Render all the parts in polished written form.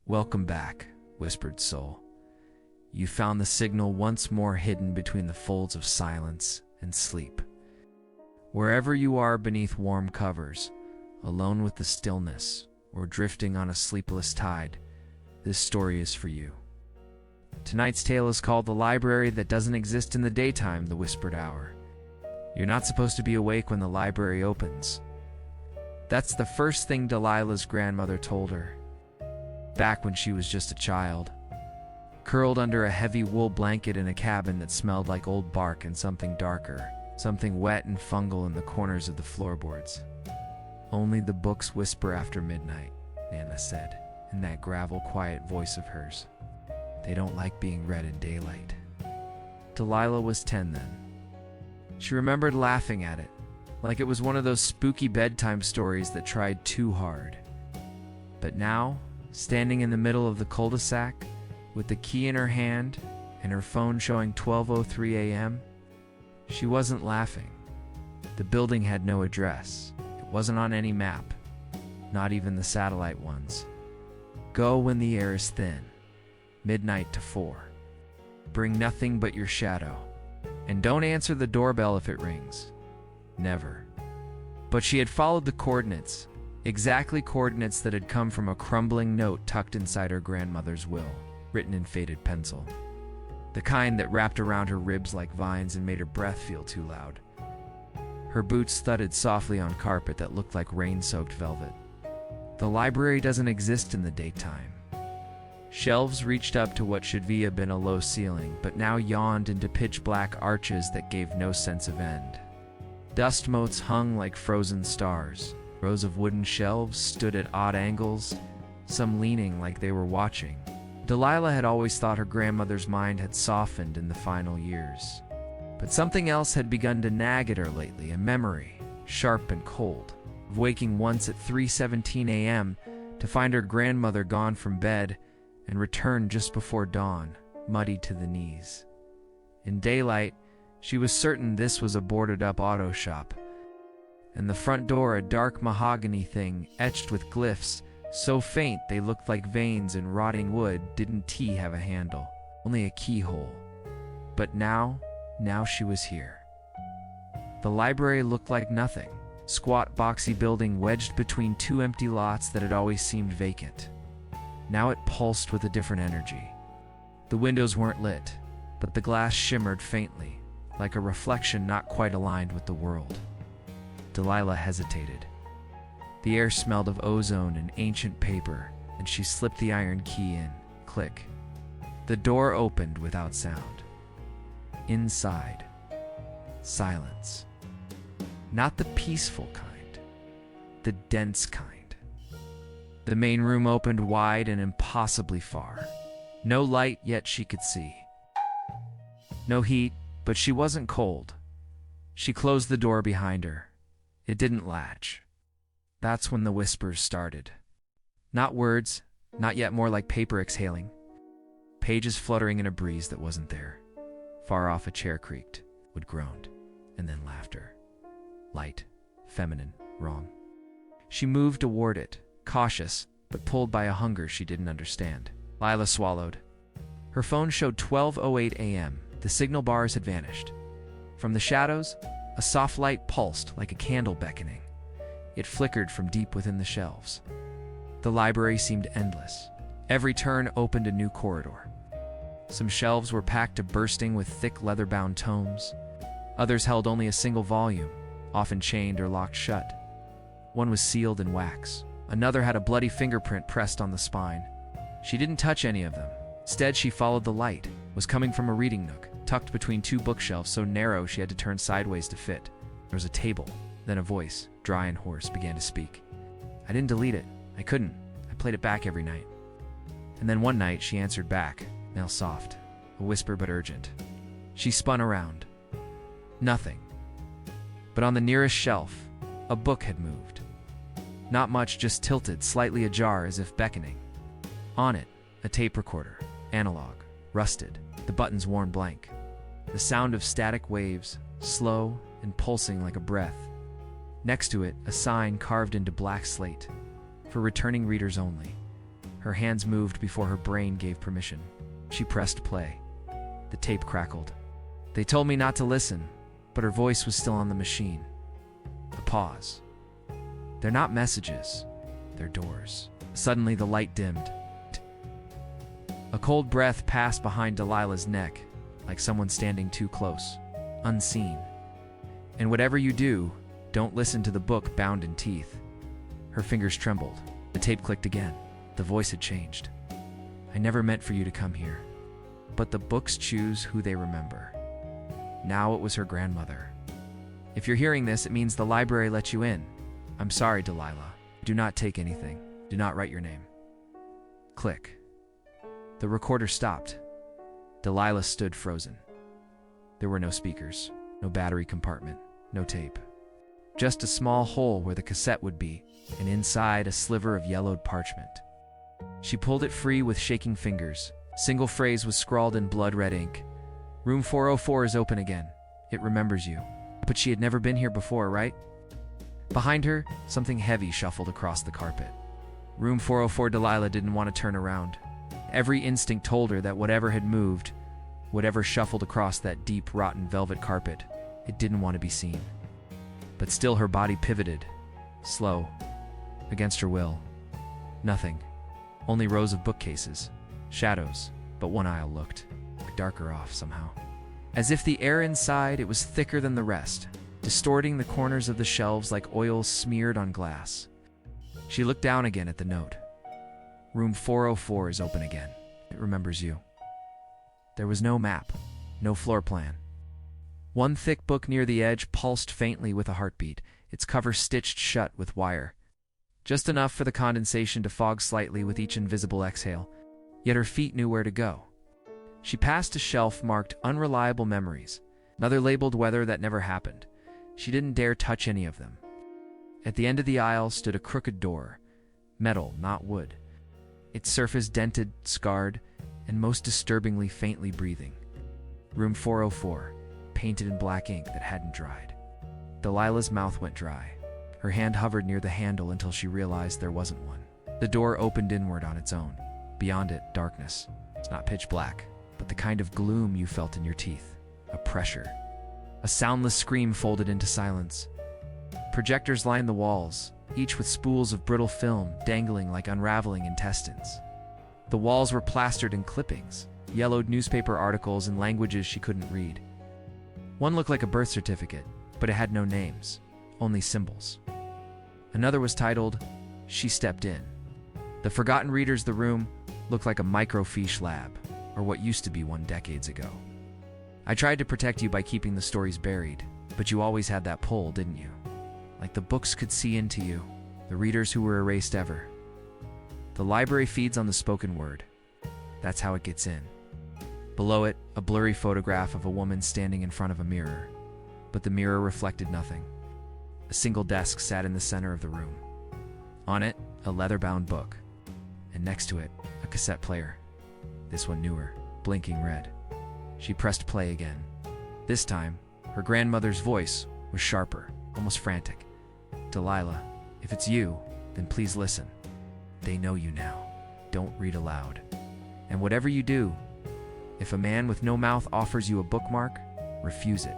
"Welcome back," whispered Soul. "You found the signal once more hidden between the folds of silence and sleep. Wherever you are beneath warm covers, alone with the stillness, or drifting on a sleepless tide, this story is for you." "Tonight's tale is called The Library That Doesn't Exist in the Daytime," the whispered hour. "You're not supposed to be awake when the library opens." That's the first thing Delilah's grandmother told her, back when she was just a child, curled under a heavy wool blanket in a cabin that smelled like old bark and something darker, something wet and fungal in the corners of the floorboards. "Only the books whisper after midnight," Nana said, in that gravel-quiet voice of hers. "They don't like being read in daylight." Delilah was 10 then. She remembered laughing at it, like it was one of those spooky bedtime stories that tried too hard. But now, standing in the middle of the cul-de-sac, with the key in her hand and her phone showing 12:03 a.m., she wasn't laughing. The building had no address. It wasn't on any map, not even the satellite ones. "Go when the air is thin. Midnight to 4. Bring nothing but your shadow. And don't answer the doorbell if it rings. Never." But she had followed the coordinates, exactly coordinates that had come from a crumbling note tucked inside her grandmother's will, written in faded pencil. The kind that wrapped around her ribs like vines and made her breath feel too loud. Her boots thudded softly on carpet that looked like rain-soaked velvet. The library doesn't exist in the daytime. Shelves reached up to what should have been a low ceiling, but now yawned into pitch-black arches that gave no sense of end. Dust motes hung like frozen stars. Rows of wooden shelves stood at odd angles, some leaning like they were watching. Delilah had always thought her grandmother's mind had softened in the final years. But something else had begun to nag at her lately, a memory, sharp and cold, of waking once at 3:17 a.m. to find her grandmother gone from bed and returned just before dawn, muddy to the knees. In daylight, she was certain this was a boarded-up auto shop, and the front door a dark mahogany thing etched with glyphs so faint they looked like veins in rotting wood. Didn't T have a handle, only a keyhole. But now she was here. The library looked like nothing, squat boxy building wedged between two empty lots that had always seemed vacant. Now it pulsed with a different energy. The windows weren't lit, but the glass shimmered faintly, like a reflection not quite aligned with the world. Delilah hesitated. The air smelled of ozone and ancient paper, and she slipped the iron key in. Click. The door opened without sound. Inside, silence. Not the peaceful kind, the dense kind. The main room opened wide and impossibly far. No light, yet she could see. No heat, but she wasn't cold. She closed the door behind her. It didn't latch. That's when the whispers started. Not words, not yet, more like paper exhaling. Pages fluttering in a breeze that wasn't there. Far off a chair creaked, Wood groaned, and then laughter. Light, feminine, wrong. She moved toward it, cautious, but pulled by a hunger she didn't understand. Lila swallowed. Her phone showed 12:08 a.m. The signal bars had vanished. From the shadows, a soft light pulsed like a candle beckoning. It flickered from deep within the shelves. The library seemed endless. Every turn opened a new corridor. Some shelves were packed to bursting with thick leather-bound tomes. Others held only a single volume, often chained or locked shut. One was sealed in wax. Another had a bloody fingerprint pressed on the spine. She didn't touch any of them. Instead, she followed the light. It was coming from a reading nook, tucked between two bookshelves so narrow she had to turn sideways to fit. There was a table. Then a voice, dry and hoarse, began to speak. "I didn't delete it. I couldn't. I played it back every night." And then one night she answered back, now soft, a whisper but urgent. She spun around. Nothing. But on the nearest shelf, a book had moved. Not much, just tilted, slightly ajar as if beckoning. On it, a tape recorder, analog, rusted, the buttons worn blank. The sound of static waves, slow and pulsing like a breath. Next to it, a sign carved into black slate, for returning readers only. Her hands moved before her brain gave permission. She pressed play. The tape crackled. They told me not to listen, but her voice was still on the machine. The pause. They're not messages, they're doors. Suddenly the light dimmed. A cold breath passed behind Delilah's neck, like someone standing too close, unseen. And whatever you do, don't listen to the book bound in teeth. Her fingers trembled. The tape clicked again. The voice had changed. I never meant for you to come here. But the books choose who they remember. Now it was her grandmother. If you're hearing this, it means the library let you in. I'm sorry, Delilah. Do not take anything. Do not write your name. Click. The recorder stopped. Delilah stood frozen. There were no speakers, no battery compartment, no tape. Just a small hole where the cassette would be, and inside a sliver of yellowed parchment. She pulled it free with shaking fingers. Single phrase was scrawled in blood-red ink. Room 404 is open again. It remembers you. But she had never been here before, right? Behind her, something heavy shuffled across the carpet. Room 404. Delilah didn't want to turn around. Every instinct told her that whatever had moved, whatever shuffled across that deep, rotten velvet carpet, it didn't want to be seen. But still her body pivoted, slow, against her will. Nothing. Only rows of bookcases, shadows, but one aisle looked darker off somehow. As if the air inside it was thicker than the rest, distorting the corners of the shelves like oil smeared on glass. She looked down again at the note. Room 404 is open again. It remembers you. There was no map, no floor plan. One thick book near the edge pulsed faintly with a heartbeat, its cover stitched shut with wire. Just enough for the condensation to fog slightly with each invisible exhale, yet her feet knew where to go. She passed a shelf marked Unreliable Memories, another labeled Weather That Never Happened. She didn't dare touch any of them. At the end of the aisle stood a crooked door, metal, not wood. Its surface dented, scarred, and most disturbingly faintly breathing. Room 404, painted in black ink that hadn't dried. Delilah's mouth went dry. Her hand hovered near the handle until she realized there wasn't one. The door opened inward on its own. Beyond it, darkness. It's not pitch black, but the kind of gloom you felt in your teeth. A pressure. A soundless scream folded into silence. Projectors lined the walls, each with spools of brittle film dangling like unraveling intestines. The walls were plastered in clippings, yellowed newspaper articles in languages she couldn't read. One looked like a birth certificate, but it had no names, only symbols. Another was titled, She Stepped In. The forgotten readers of the room looked like a microfiche lab, or what used to be one decades ago. I tried to protect you by keeping the stories buried, but you always had that pull, didn't you? Like the books could see into you, the readers who were erased ever. The library feeds on the spoken word. That's how it gets in. Below it, a blurry photograph of a woman standing in front of a mirror, but the mirror reflected nothing. A single desk sat in the center of the room. On it, a leather-bound book, and next to it, a cassette player. This one newer, blinking red. She pressed play again. This time, her grandmother's voice was sharper, almost frantic. Delilah, if it's you, then please listen. They know you now. Don't read aloud. And whatever you do, if a man with no mouth offers you a bookmark, refuse it,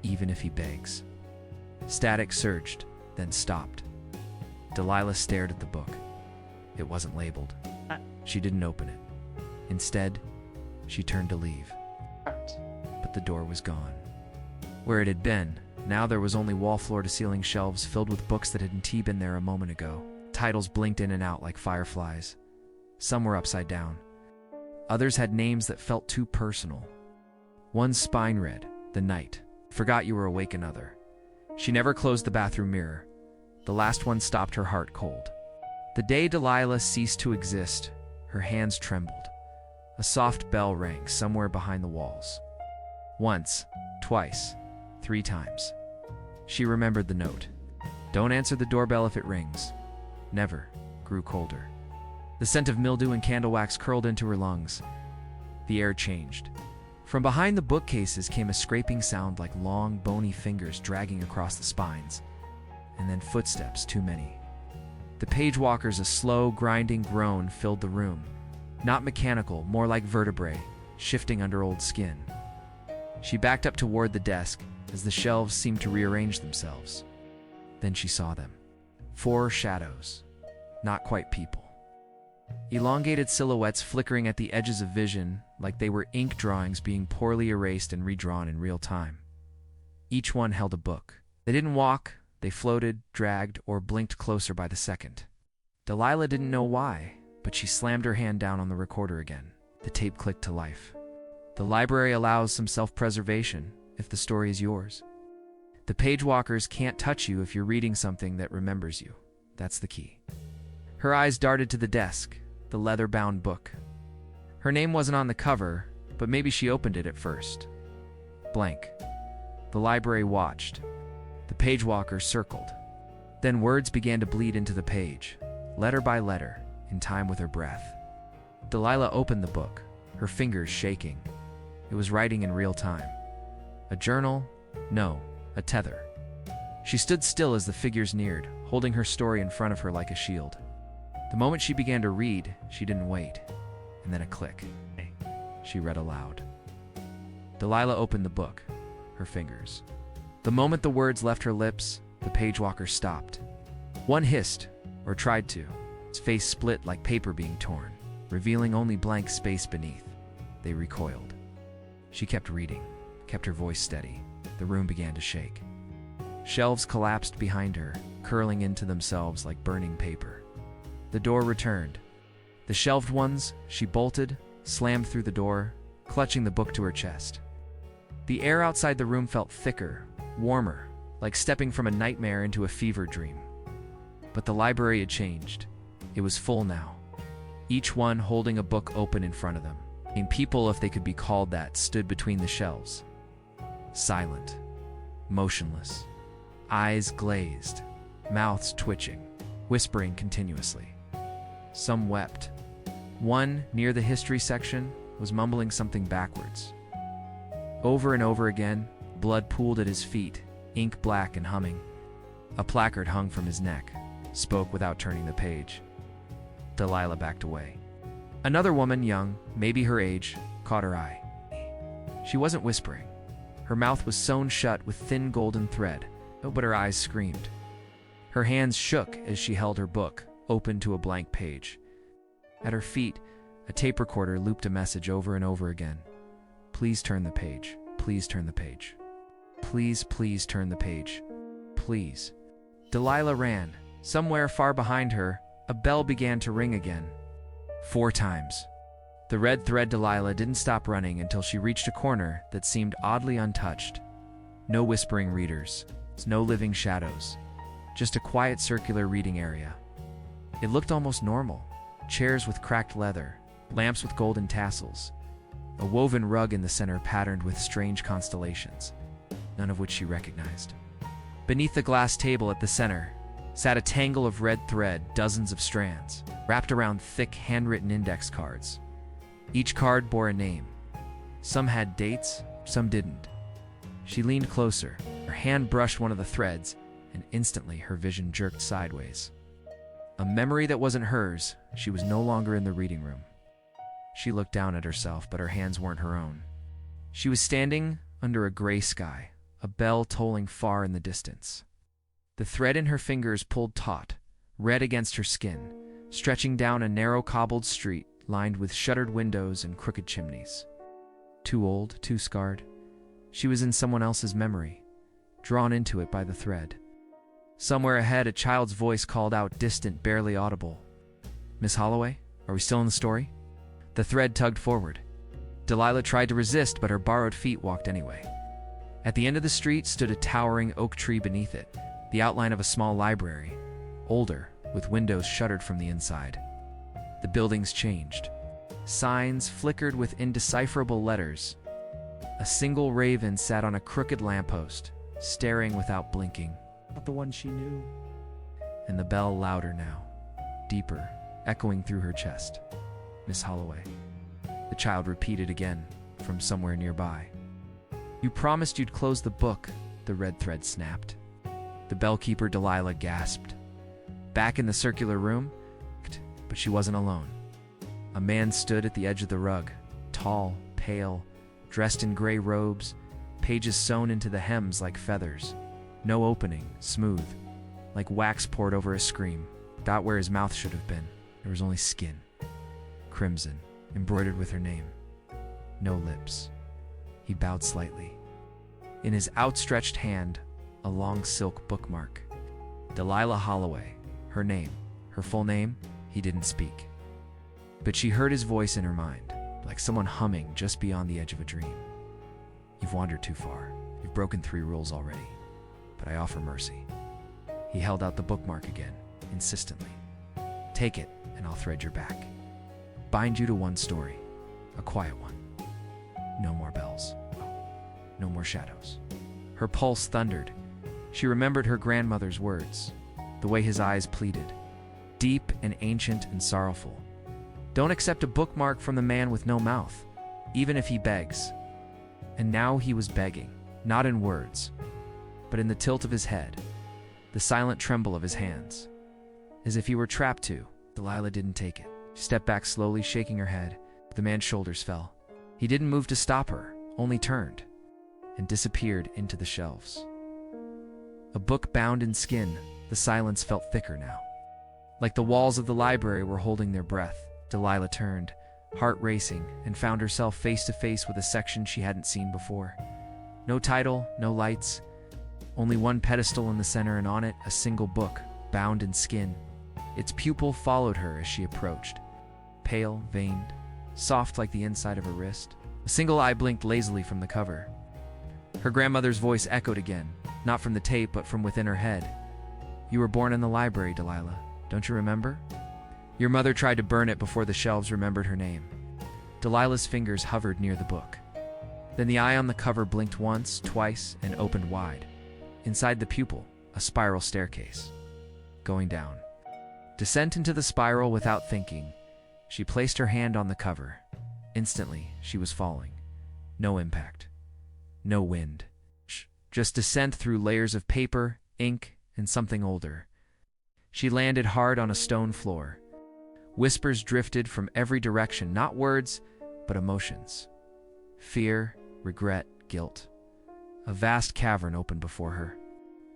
even if he begs. Static surged, then stopped. Delilah stared at the book. It wasn't labeled. She didn't open it. Instead, she turned to leave. But the door was gone. Where it had been, now there was only wall-floor-to-ceiling shelves filled with books that hadn't been there a moment ago. Titles blinked in and out like fireflies. Some were upside down. Others had names that felt too personal. One spine read, The Night. Forgot you were awake another. She never closed the bathroom mirror. The last one stopped her heart cold. The day Delilah ceased to exist, her hands trembled. A soft bell rang somewhere behind the walls. Once, twice, 3 times. She remembered the note. Don't answer the doorbell if it rings. Never grew colder. The scent of mildew and candle wax curled into her lungs. The air changed. From behind the bookcases came a scraping sound like long, bony fingers dragging across the spines. And then footsteps, too many. The page walker's a slow, grinding groan filled the room. Not mechanical, more like vertebrae, shifting under old skin. She backed up toward the desk as the shelves seemed to rearrange themselves. Then she saw them. 4 shadows. Not quite people. Elongated silhouettes flickering at the edges of vision like they were ink drawings being poorly erased and redrawn in real time. Each one held a book. They didn't walk, they floated, dragged, or blinked closer by the second. Delilah didn't know why, but she slammed her hand down on the recorder again. The tape clicked to life. The library allows some self-preservation if the story is yours. The page walkers can't touch you if you're reading something that remembers you. That's the key. Her eyes darted to the desk, the leather-bound book. Her name wasn't on the cover, but maybe she opened it at first. Blank. The library watched. The page walker circled. Then words began to bleed into the page, letter by letter, in time with her breath. Delilah opened the book, her fingers shaking. It was writing in real time. A journal? No, a tether. She stood still as the figures neared, holding her story in front of her like a shield. The moment she began to read, she didn't wait. And then a click. She read aloud. Delilah opened the book, her fingers. The moment the words left her lips, the page walker stopped. One hissed, or tried to. Its face split like paper being torn, revealing only blank space beneath. They recoiled. She kept reading, kept her voice steady. The room began to shake. Shelves collapsed behind her, curling into themselves like burning paper. The door returned. The shelved ones, she bolted, slammed through the door, clutching the book to her chest. The air outside the room felt thicker, warmer, like stepping from a nightmare into a fever dream. But the library had changed. It was full now. Each one holding a book open in front of them. And people, if they could be called that, stood between the shelves. Silent, motionless, eyes glazed, mouths twitching, whispering continuously. Some wept. One, near the history section, was mumbling something backwards. Over and over again, blood pooled at his feet, ink black and humming. A placard hung from his neck, spoke without turning the page. Delilah backed away. Another woman, young, maybe her age, caught her eye. She wasn't whispering. Her mouth was sewn shut with thin golden thread, but her eyes screamed. Her hands shook as she held her book, open to a blank page. At her feet, a tape recorder looped a message over and over again. Please turn the page. Please turn the page. Please, please turn the page. Please. Delilah ran. Somewhere far behind her, a bell began to ring again. 4 times. The red thread Delilah didn't stop running until she reached a corner that seemed oddly untouched. No whispering readers, no living shadows, just a quiet circular reading area. It looked almost normal. Chairs with cracked leather, lamps with golden tassels, a woven rug in the center patterned with strange constellations, none of which she recognized. Beneath the glass table at the center sat a tangle of red thread, dozens of strands, wrapped around thick handwritten index cards. Each card bore a name. Some had dates, some didn't. She leaned closer. Her hand brushed one of the threads, and instantly her vision jerked sideways. A memory that wasn't hers, she was no longer in the reading room. She looked down at herself, but her hands weren't her own. She was standing under a gray sky, a bell tolling far in the distance. The thread in her fingers pulled taut, red against her skin, stretching down a narrow cobbled street lined with shuttered windows and crooked chimneys. Too old, too scarred. She was in someone else's memory, drawn into it by the thread. Somewhere ahead, a child's voice called out, distant, barely audible. Miss Holloway, are we still in the story? The thread tugged forward. Delilah tried to resist, but her borrowed feet walked anyway. At the end of the street stood a towering oak tree beneath it, the outline of a small library, older, with windows shuttered from the inside. The buildings changed. Signs flickered with indecipherable letters. A single raven sat on a crooked lamppost, staring without blinking. Not the one she knew. And the bell louder now, deeper, echoing through her chest. Miss Holloway. The child repeated again, from somewhere nearby. You promised you'd close the book, the red thread snapped. The bellkeeper Delilah gasped. Back in the circular room, but she wasn't alone. A man stood at the edge of the rug, tall, pale, dressed in gray robes, pages sewn into the hems like feathers. No opening, smooth, like wax poured over a screen. Dot where his mouth should have been. There was only skin, crimson, embroidered with her name. No lips. He bowed slightly. In his outstretched hand, a long silk bookmark. Delilah Holloway, her name, her full name, he didn't speak. But she heard his voice in her mind, like someone humming just beyond the edge of a dream. You've wandered too far. You've broken 3 rules already. But I offer mercy. He held out the bookmark again, insistently. Take it, and I'll thread your back. Bind you to one story, a quiet one. No more bells. No more shadows. Her pulse thundered. She remembered her grandmother's words, the way his eyes pleaded, deep and ancient and sorrowful. Don't accept a bookmark from the man with no mouth, even if he begs. And now he was begging, not in words, but in the tilt of his head, the silent tremble of his hands. As if he were trapped to, Delilah didn't take it. She stepped back slowly, shaking her head. The man's shoulders fell. He didn't move to stop her, only turned and disappeared into the shelves. A book bound in skin, the silence felt thicker now. Like the walls of the library were holding their breath, Delilah turned, heart racing, and found herself face to face with a section she hadn't seen before. No title, no lights, only one pedestal in the center, and on it a single book, bound in skin. Its pupil followed her as she approached. Pale, veined, soft like the inside of her wrist. A single eye blinked lazily from the cover. Her grandmother's voice echoed again, not from the tape but from within her head. You were born in the library, Delilah. Don't you remember? Your mother tried to burn it before the shelves remembered her name. Delilah's fingers hovered near the book. Then the eye on the cover blinked once, twice, and opened wide. Inside the pupil, a spiral staircase. Going down. Descent into the spiral without thinking. She placed her hand on the cover. Instantly, she was falling. No impact. No wind. Just descent through layers of paper, ink, and something older. She landed hard on a stone floor. Whispers drifted from every direction, not words, but emotions. Fear, regret, guilt. A vast cavern opened before her.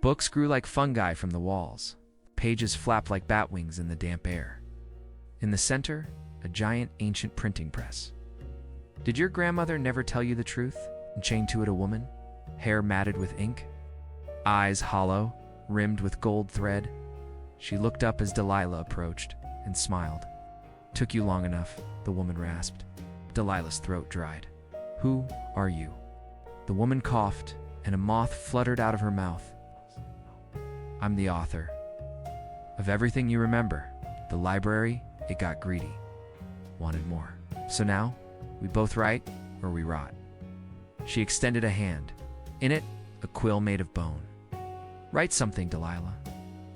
Books grew like fungi from the walls. Pages flapped like bat wings in the damp air. In the center, a giant ancient printing press. Did your grandmother never tell you the truth? And chained to it a woman, hair matted with ink, eyes hollow, rimmed with gold thread. She looked up as Delilah approached and smiled. Took you long enough, the woman rasped. Delilah's throat dried. Who are you? The woman coughed, and a moth fluttered out of her mouth. I'm the author. Of everything you remember, the library, it got greedy. Wanted more. So now, we both write, or we rot. She extended a hand. In it, a quill made of bone. Write something, Delilah.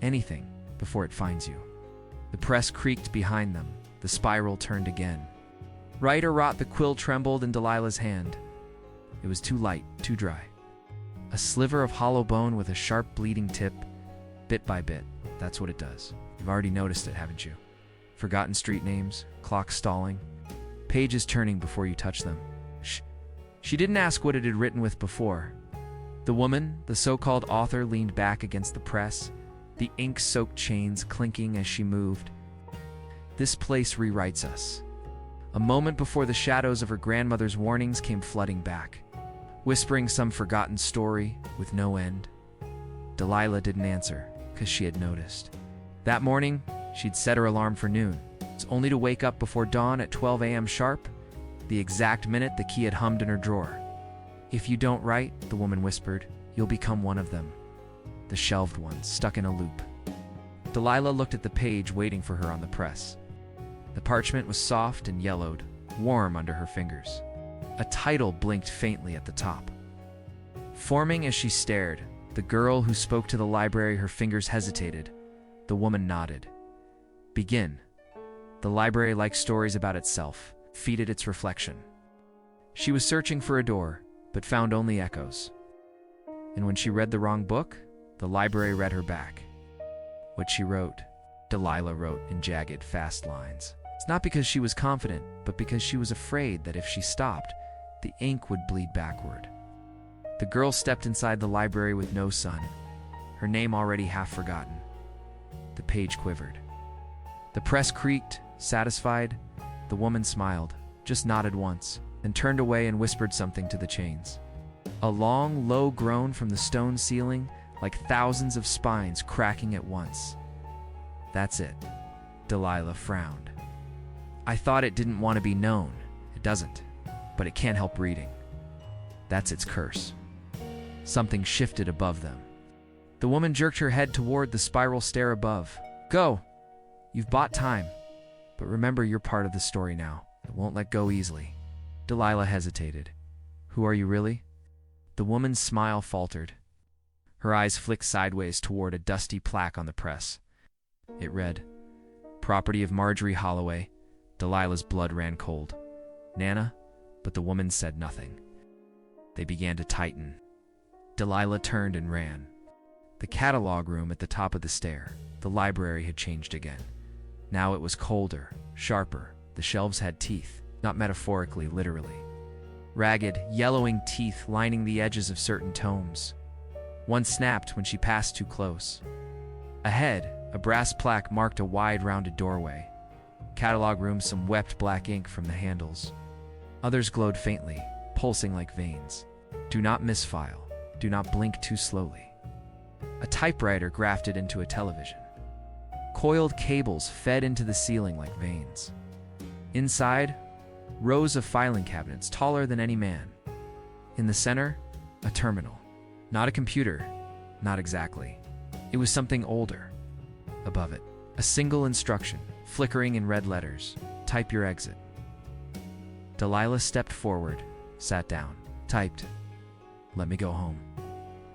Anything, before it finds you. The press creaked behind them. The spiral turned again. Write or rot, the quill trembled in Delilah's hand. It was too light, too dry. A sliver of hollow bone with a sharp bleeding tip, bit by bit. That's what it does. You've already noticed it, haven't you? Forgotten street names, clocks stalling, pages turning before you touch them. Shh. She didn't ask what it had written with before. The woman, the so-called author, leaned back against the press, the ink-soaked chains clinking as she moved. This place rewrites us. A moment before the shadows of her grandmother's warnings came flooding back, whispering some forgotten story with no end. Delilah didn't answer, because she had noticed. That morning, she'd set her alarm for noon. It's only to wake up before dawn at 12 a.m. sharp, the exact minute the key had hummed in her drawer. If you don't write, the woman whispered, you'll become one of them. The shelved ones, stuck in a loop. Delilah looked at the page waiting for her on the press. The parchment was soft and yellowed, warm under her fingers. A title blinked faintly at the top. Forming as she stared, the girl who spoke to the library, her fingers hesitated. The woman nodded. Begin. The library likes stories about itself, feeded its reflection. She was searching for a door, but found only echoes. And when she read the wrong book, the library read her back. What she wrote. Delilah wrote in jagged, fast lines. It's not because she was confident, but because she was afraid that if she stopped, the ink would bleed backward. The girl stepped inside the library with no sun, her name already half forgotten. The page quivered. The press creaked, satisfied. The woman smiled, just nodded once, then turned away and whispered something to the chains. A long, low groan from the stone ceiling, like thousands of spines cracking at once. That's it. Delilah frowned. I thought it didn't want to be known. It doesn't, but it can't help reading. That's its curse. Something shifted above them. The woman jerked her head toward the spiral stair above. Go! You've bought time. But remember, you're part of the story now. It won't let go easily. Delilah hesitated. Who are you really? The woman's smile faltered. Her eyes flicked sideways toward a dusty plaque on the press. It read, Property of Marjorie Holloway. Delilah's blood ran cold. Nana? But the woman said nothing. They began to tighten. Delilah turned and ran. The catalog room at the top of the stair. The library had changed again. Now it was colder, sharper. The shelves had teeth, not metaphorically, literally. Ragged, yellowing teeth lining the edges of certain tomes. One snapped when she passed too close. Ahead, a brass plaque marked a wide, rounded doorway. Catalog room, some wept black ink from the handles. Others glowed faintly, pulsing like veins. Do not misfile. Do not blink too slowly. A typewriter grafted into a television. Coiled cables fed into the ceiling like veins. Inside, rows of filing cabinets taller than any man. In the center, a terminal. Not a computer, not exactly. It was something older. Above it, a single instruction, flickering in red letters. Type your exit. Delilah stepped forward, sat down, typed, Let me go home.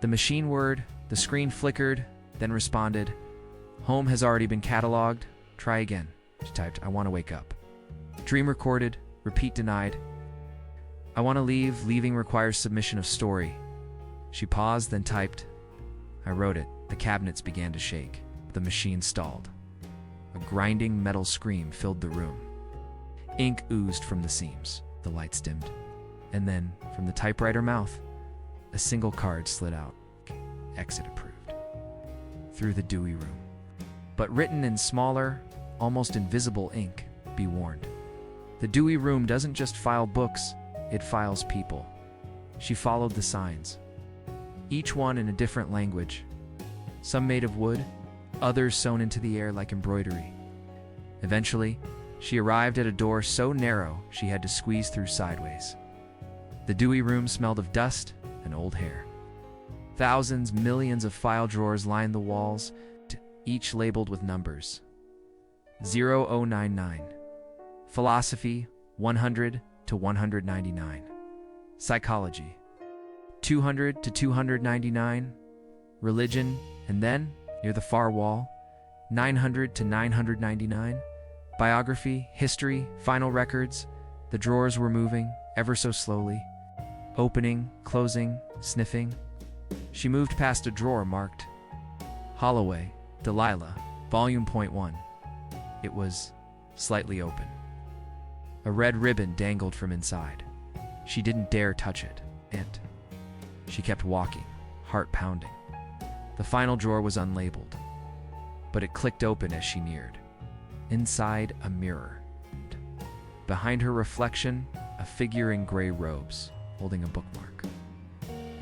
The machine whirred, the screen flickered, then responded, Home has already been cataloged. Try again. She typed, I want to wake up. Dream recorded, repeat denied. I want to leave, leaving requires submission of story. She paused, then typed, I wrote it. The cabinets began to shake. The machine stalled. A grinding metal scream filled the room. Ink oozed from the seams. The lights dimmed. And then, from the typewriter mouth, a single card slid out. Exit approved. Through the dewy room. But written in smaller, almost invisible ink, be warned. The dewy room doesn't just file books, it files people. She followed the signs. Each one in a different language. Some made of wood, others sewn into the air like embroidery. Eventually, she arrived at a door so narrow she had to squeeze through sideways. The dewy room smelled of dust and old hair. Thousands, millions of file drawers lined the walls, each labeled with numbers. 0099. Philosophy, 100 to 199. Psychology, 200 to 299. Religion, and then, near the far wall, 900 to 999. Biography, history, final records. The drawers were moving, ever so slowly. Opening, closing, sniffing. She moved past a drawer marked Holloway, Delilah, Volume .1. It was slightly open. A red ribbon dangled from inside. She didn't dare touch it, and she kept walking, heart pounding. The final drawer was unlabeled, but it clicked open as she neared. Inside, a mirror. Behind her reflection, a figure in gray robes, holding a bookmark.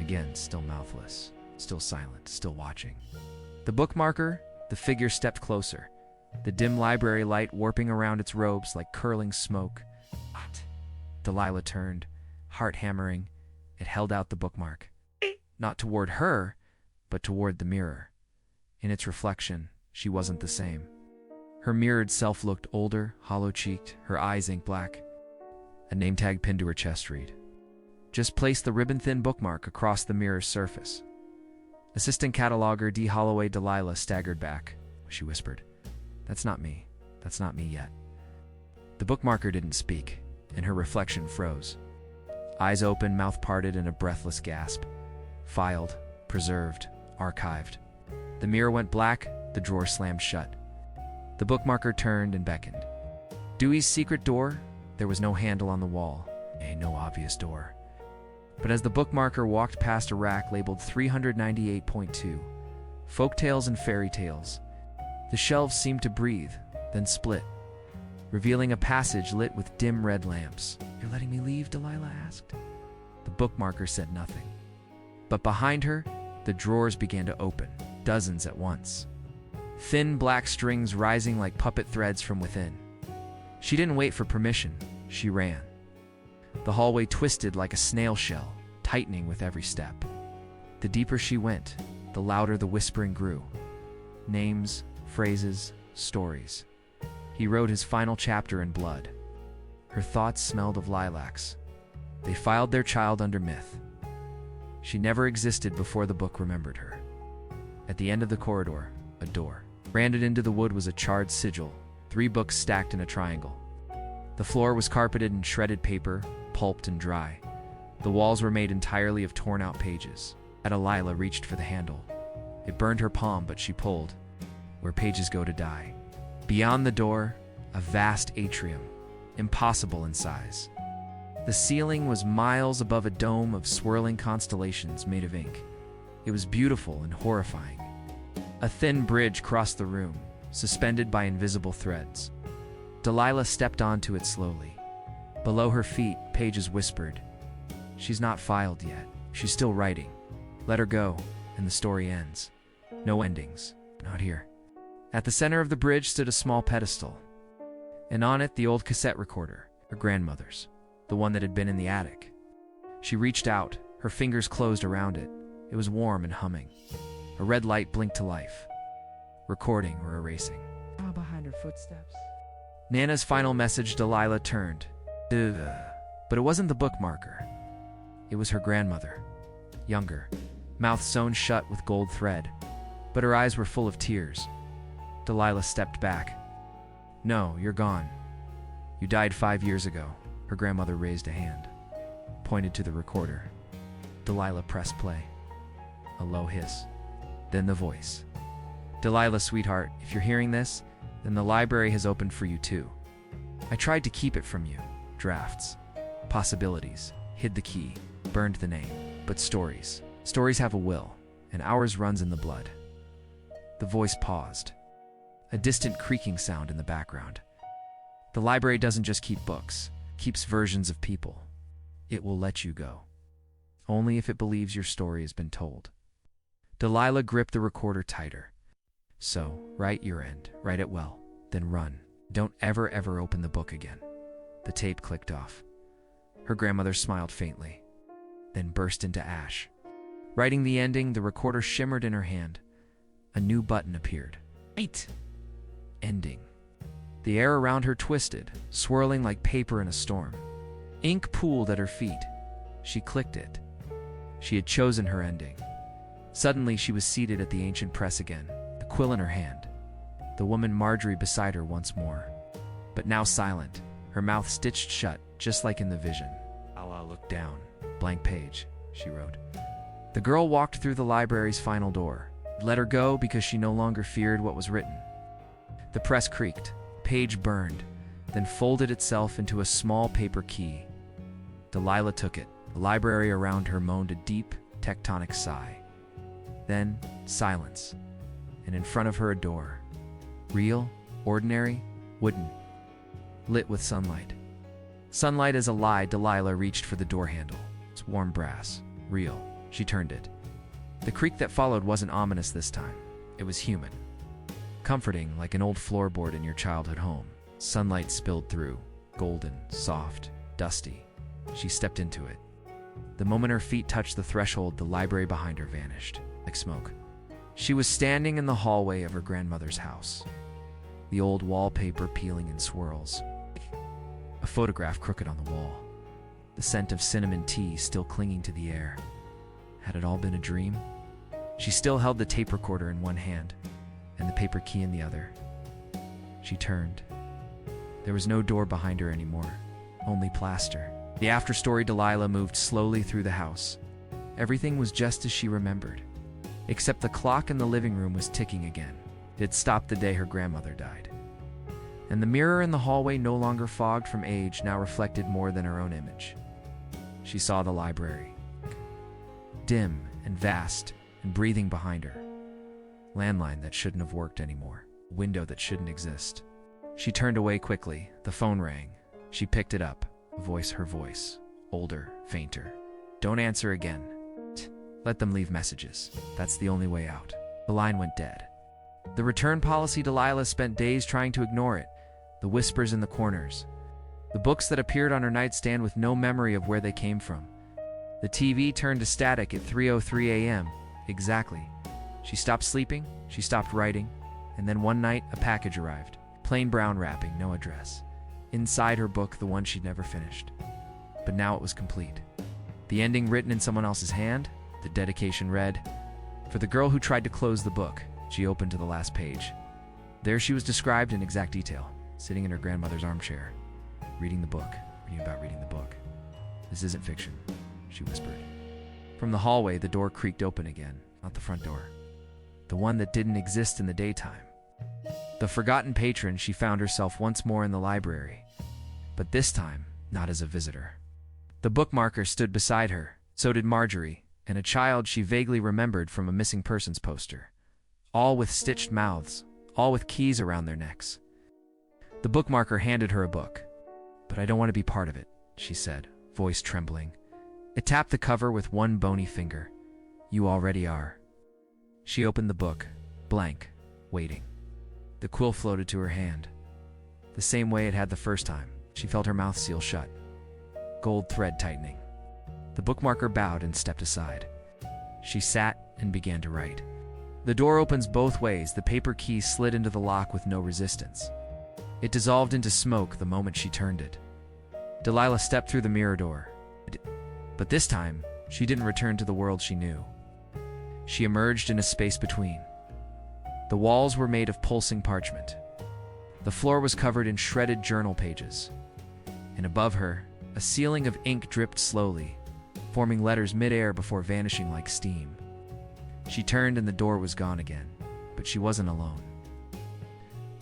Again, still mouthless, still silent, still watching. The bookmarker, the figure stepped closer, the dim library light warping around its robes like curling smoke. What? Delilah turned, heart hammering. It held out the bookmark. Not toward her, but toward the mirror. In its reflection, she wasn't the same. Her mirrored self looked older, hollow-cheeked, her eyes ink black. A name tag pinned to her chest read, Just place the ribbon-thin bookmark across the mirror's surface. Assistant cataloger D. Holloway. Delilah staggered back. She whispered, That's not me. That's not me yet. The bookmarker didn't speak, and her reflection froze. Eyes open, mouth parted in a breathless gasp. Filed, preserved, archived. The mirror went black, the drawer slammed shut. The bookmarker turned and beckoned. Dewey's secret door? There was no handle on the wall, no obvious door. But as the bookmarker walked past a rack labeled 398.2, Folktales and Fairy Tales, the shelves seemed to breathe, then split, revealing a passage lit with dim red lamps. "You're letting me leave?" Delilah asked. The bookmarker said nothing. But behind her, the drawers began to open, dozens at once. Thin black strings rising like puppet threads from within. She didn't wait for permission, she ran. The hallway twisted like a snail shell, tightening with every step. The deeper she went, the louder the whispering grew. Names, phrases, stories. He wrote his final chapter in blood. Her thoughts smelled of lilacs. They filed their child under myth. She never existed before the book remembered her. At the end of the corridor, a door. Branded into the wood was a charred sigil, 3 books stacked in a triangle. The floor was carpeted in shredded paper, pulped and dry. The walls were made entirely of torn-out pages. Delilah reached for the handle. It burned her palm, but she pulled. Where pages go to die. Beyond the door, a vast atrium, impossible in size. The ceiling was miles above a dome of swirling constellations made of ink. It was beautiful and horrifying. A thin bridge crossed the room, suspended by invisible threads. Delilah stepped onto it slowly. Below her feet, pages whispered, "She's not filed yet. She's still writing. Let her go, and the story ends. No endings. Not here." At the center of the bridge stood a small pedestal, and on it the old cassette recorder, her grandmother's, the one that had been in the attic. She reached out, her fingers closed around it. It was warm and humming. A red light blinked to life. Recording or erasing. Behind her footsteps. Nana's final message. Delilah turned. But it wasn't the bookmarker. It was her grandmother. Younger, mouth sewn shut with gold thread, but her eyes were full of tears. Delilah stepped back. "No, you're gone. You died 5 years ago." Her grandmother raised a hand, pointed to the recorder. Delilah pressed play. A low hiss. Then the voice. "Delilah, sweetheart, if you're hearing this, then the library has opened for you too. I tried to keep it from you. Drafts, possibilities, hid the key, burned the name. But stories. Stories have a will, and ours runs in the blood." The voice paused. A distant creaking sound in the background. "The library doesn't just keep books, it keeps versions of people. It will let you go. Only if it believes your story has been told." Delilah gripped the recorder tighter. "So, write your end, write it well, then run. Don't ever open the book again." The tape clicked off. Her grandmother smiled faintly, then burst into ash. Writing the ending, the recorder shimmered in her hand. A new button appeared. Wait! Ending. The air around her twisted, swirling like paper in a storm. Ink pooled at her feet. She clicked it. She had chosen her ending. Suddenly, she was seated at the ancient press again, the quill in her hand. The woman Marjorie beside her once more. But now silent, her mouth stitched shut, just like in the vision. "Allah looked down. Blank page," she wrote. The girl walked through the library's final door. Let her go because she no longer feared what was written. The press creaked. Page burned, then folded itself into a small paper key. Delilah took it. The library around her moaned a deep, tectonic sigh. Then, silence, and in front of her a door. Real, ordinary, wooden, lit with sunlight. Sunlight as a lie. Delilah reached for the door handle. It's warm brass. Real. She turned it. The creak that followed wasn't ominous this time. It was human. Comforting, like an old floorboard in your childhood home. Sunlight spilled through, golden, soft, dusty. She stepped into it. The moment her feet touched the threshold, the library behind her vanished, like smoke. She was standing in the hallway of her grandmother's house. The old wallpaper peeling in swirls. A photograph crooked on the wall. The scent of cinnamon tea still clinging to the air. Had it all been a dream? She still held the tape recorder in one hand, and the paper key in the other. She turned. There was no door behind her anymore, only plaster. The after-story. Delilah moved slowly through the house. Everything was just as she remembered, except the clock in the living room was ticking again. It stopped the day her grandmother died. and the mirror in the hallway, no longer fogged from age, now reflected more than her own image. She saw the library, dim and vast and breathing behind her. Landline that shouldn't have worked anymore. Window that shouldn't exist. She turned away quickly. The phone rang. She picked it up. Her voice. Older, fainter. Don't answer again. Let them leave messages. That's the only way out. The line went dead. The return policy. Delilah spent days trying to ignore it. The whispers in the corners. The books that appeared on her nightstand with no memory of where they came from. The TV turned to static at 3:03 a.m. Exactly. She stopped sleeping, she stopped writing, and then one night a package arrived. Plain brown wrapping, no address. Inside her book, the one she'd never finished. But now it was complete. The ending written in someone else's hand, the dedication read, "For the girl who tried to close the book." She opened to the last page. There she was described in exact detail, sitting in her grandmother's armchair, reading the book. "This isn't fiction," she whispered. From the hallway, the door creaked open again, not the front door. The one that didn't exist in the daytime. The forgotten patron. She found herself once more in the library, but this time not as a visitor. The bookmarker stood beside her, so did Marjorie, and a child she vaguely remembered from a missing persons poster. All with stitched mouths, all with keys around their necks. The bookmarker handed her a book. "But I don't want to be part of it," she said, voice trembling. It tapped the cover with one bony finger. "You already are." She opened the book, blank, waiting. The quill floated to her hand. The same way it had the first time. She felt her mouth seal shut. Gold thread tightening. The bookmarker bowed and stepped aside. She sat and began to write. The door opens both ways. The paper key slid into the lock with no resistance. It dissolved into smoke the moment she turned it. Delilah stepped through the mirror door. But this time, she didn't return to the world she knew. She emerged in a space between. The walls were made of pulsing parchment. The floor was covered in shredded journal pages. And above her, a ceiling of ink dripped slowly, forming letters mid-air before vanishing like steam. She turned and the door was gone again, but she wasn't alone.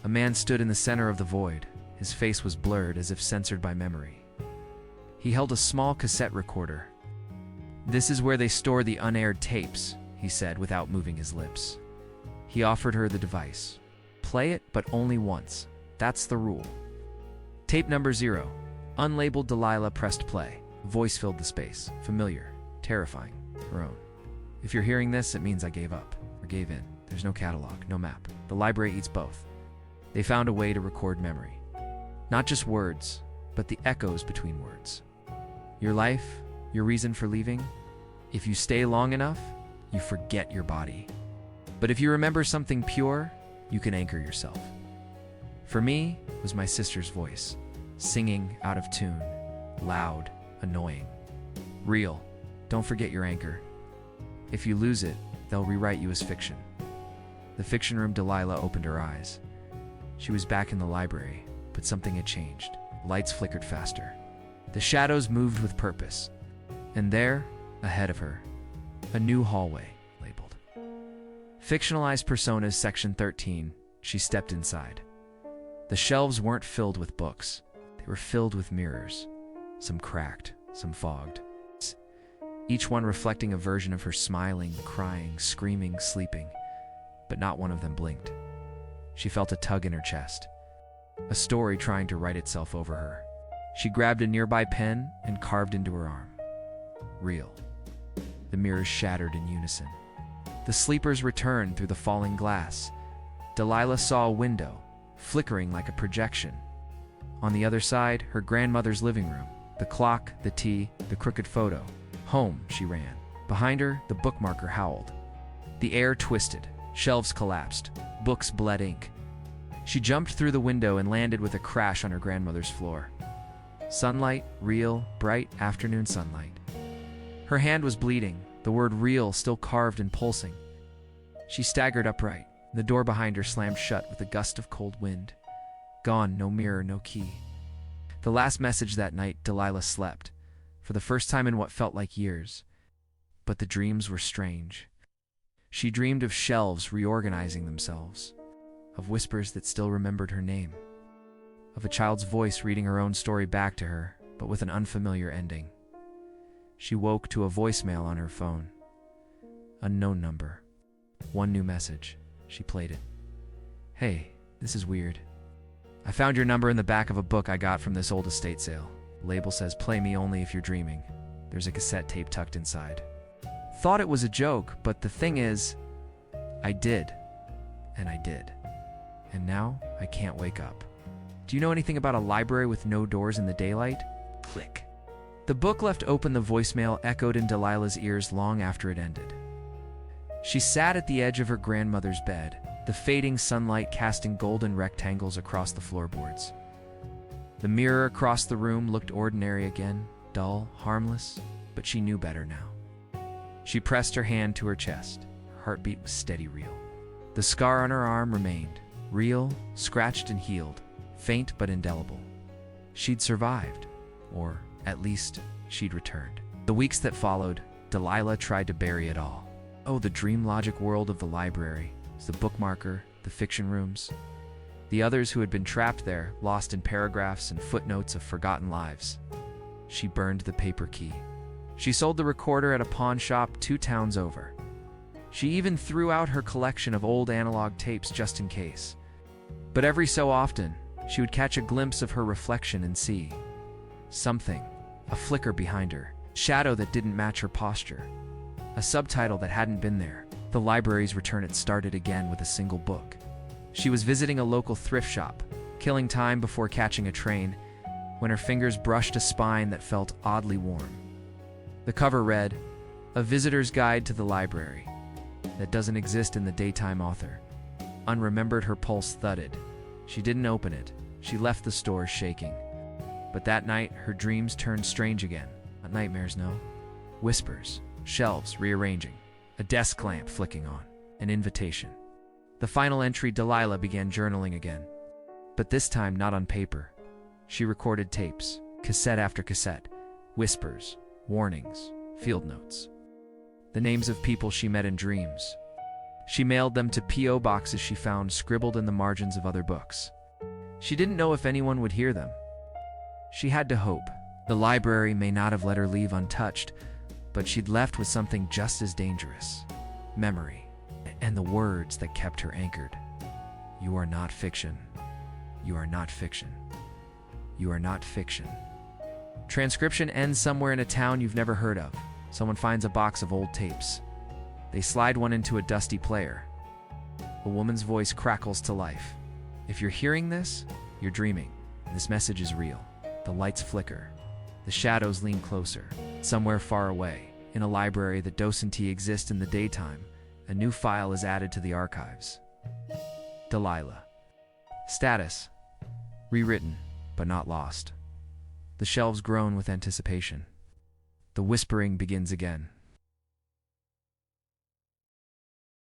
A man stood in the center of the void. His face was blurred as if censored by memory. He held a small cassette recorder. "This is where they store the unaired tapes," he said without moving his lips. He offered her the device. "Play it, but only once. That's the rule." Tape number 0. Unlabeled. Delilah pressed play. Voice filled the space. Familiar. Terrifying. Her own. "If you're hearing this, it means I gave up. Or gave in. There's no catalog, no map. The library eats both. They found a way to record memory. Not just words, but the echoes between words. Your life, your reason for leaving. If you stay long enough, you forget your body. But if you remember something pure, you can anchor yourself. For me, it was my sister's voice, singing out of tune, loud, annoying. Real. Don't forget your anchor. If you lose it, they'll rewrite you as fiction." The fiction room. Delilah opened her eyes. She was back in the library, but something had changed. Lights flickered faster. The shadows moved with purpose. And there, ahead of her, a new hallway, labeled Fictionalized Personas Section 13. She stepped inside. The shelves weren't filled with books. They were filled with mirrors. Some cracked, some fogged. Each one reflecting a version of her, smiling, crying, screaming, sleeping. But not one of them blinked. She felt a tug in her chest. A story trying to write itself over her. She grabbed a nearby pen and carved into her arm. Real. The mirrors shattered in unison. The sleepers returned through the falling glass. Delilah saw a window, flickering like a projection. On the other side, her grandmother's living room. The clock, the tea, the crooked photo. Home, she ran. Behind her, the bookmarker howled. The air twisted. Shelves collapsed. Books bled ink. She jumped through the window and landed with a crash on her grandmother's floor. Sunlight, real, bright afternoon sunlight. Her hand was bleeding, the word real still carved and pulsing. She staggered upright. The door behind her slammed shut with a gust of cold wind. Gone, no mirror, no key. The last message that night. Delilah slept, for the first time in what felt like years. But the dreams were strange. She dreamed of shelves reorganizing themselves, of whispers that still remembered her name. of a child's voice reading her own story back to her, but with an unfamiliar ending. She woke to a voicemail on her phone. Unknown number. One new message. She played it. "Hey, this is weird. I found your number in the back of a book I got from this old estate sale. The label says play me only if you're dreaming. There's a cassette tape tucked inside." Thought it was a joke, but the thing is, I did. And I did. And now I can't wake up. Do you know anything about a library with no doors in the daylight? Click. The book left open, the voicemail echoed in Delilah's ears long after it ended. She sat at the edge of her grandmother's bed, the fading sunlight casting golden rectangles across the floorboards. The mirror across the room looked ordinary again, dull, harmless, but she knew better now. She pressed her hand to her chest. Her heartbeat was steady, real. The scar on her arm remained, real, scratched and healed, faint but indelible. She'd survived, or at least she'd returned. The weeks that followed, Delilah tried to bury it all. Oh, the dream logic world of the library, the bookmarker, the fiction rooms. The others who had been trapped there, lost in paragraphs and footnotes of forgotten lives. She burned the paper key. She sold the recorder at a pawn shop 2 towns over. She even threw out her collection of old analog tapes just in case. But every so often, she would catch a glimpse of her reflection and see something, a flicker behind her, shadow that didn't match her posture, a subtitle that hadn't been there. The library's return had started again with a single book. She was visiting a local thrift shop, killing time before catching a train, when her fingers brushed a spine that felt oddly warm. The cover read, "A Visitor's Guide to the Library," that doesn't exist in the daytime author. Unremembered, her pulse thudded. She didn't open it. She left the store shaking. But that night, her dreams turned strange again. Not nightmares, no. Whispers, shelves rearranging, a desk lamp flicking on, an invitation. The final entry, Delilah began journaling again. But this time not on paper. She recorded tapes, cassette after cassette, whispers, warnings, field notes. The names of people she met in dreams. She mailed them to P.O. boxes she found scribbled in the margins of other books. She didn't know if anyone would hear them. She had to hope. The library may not have let her leave untouched, but she'd left with something just as dangerous. Memory, and the words that kept her anchored. You are not fiction. You are not fiction. You are not fiction. Transcription ends somewhere in a town you've never heard of. Someone finds a box of old tapes. They slide one into a dusty player. A woman's voice crackles to life. If you're hearing this, you're dreaming. This message is real. The lights flicker. The shadows lean closer. Somewhere far away, in a library that doesn't exist in the daytime, a new file is added to the archives. Delilah. Status: rewritten, but not lost. The shelves groan with anticipation. The whispering begins again.